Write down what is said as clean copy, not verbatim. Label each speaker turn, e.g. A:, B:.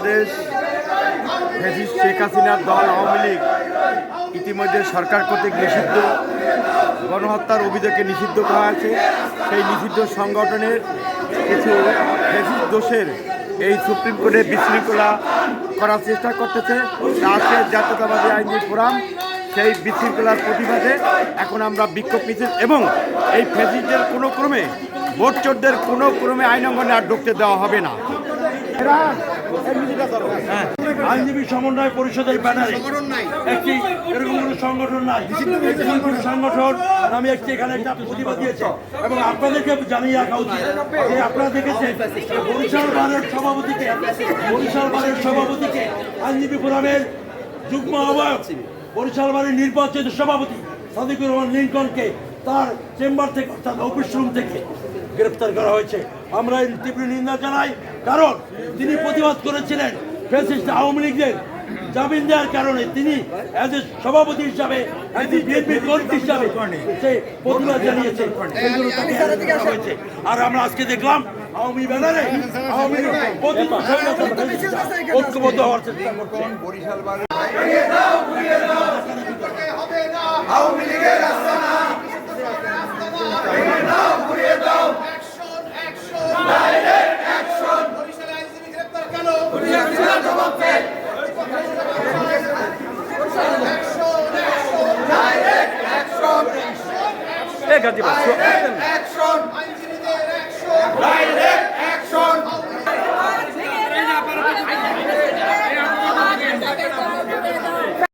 A: Bangladesh fascist Sheikh হাসিনার দল আওয়ামী লীগ ইতিমধ্যে সরকার কর্তৃক নিষিদ্ধ গণহত্যার অভিযোগকে নিষিদ্ধ করা হয়েছে। সেই নিষিদ্ধ সংগঠনের কিছু ফ্যাসিস্ট দোষের এই সুপ্রিম কোর্টে বিশৃঙ্খলা করার চেষ্টা করতেছে। আজকে জাতীয়তাবাদী আইনজীবী ফোরাম সেই বিশৃঙ্খলার প্রতিবাদে এখন আমরা বিক্ষোভ মিছিল এবং এই ফ্যাসিস্টের কোনো ক্রমে ভোট চোরদের কোনো ক্রমে আইন অঙ্গনে আর ঢুকতে দেওয়া হবে না।
B: আইনজীবী সমন্বয় পরিষদের ব্যানারে একটি এরকম কোনো সংগঠন নাই, সংগঠন আমি একটি এখানে একটা প্রতিবাদ দিয়েছে এবং আপনাদেরকে জানিয়ে রাখা উচিত যে আপনারা দেখেছেন বরিশাল বারের সভাপতিকে আইনজীবী ফোরামের যুগ্ম আহ্বায়ক বরিশাল বারের নির্বাচিত সভাপতি সাদিকুর রহমান লিঙ্কনকে তার চেম্বার থেকে অর্থাৎ অফিস রুম থেকে গ্রেফতার করা হয়েছে। আমরা এর তীব্র নিন্দা জানাই, কারণ তিনি প্রতিবাদ করেছিলেন ফ্যাসিস্ট আওয়ামী লীগের জামিন দেওয়ার কারণে। তিনি এজ এ সভাপতি হিসাবে বিএনপি কর্মী হিসাবে সে প্রতিবাদ জানিয়েছে, আর আমরা আজকে দেখলাম আওয়ামী ব্যানারে আওয়ামী ঐক্যবদ্ধ হওয়ার চেষ্টা করছেন।
A: Action!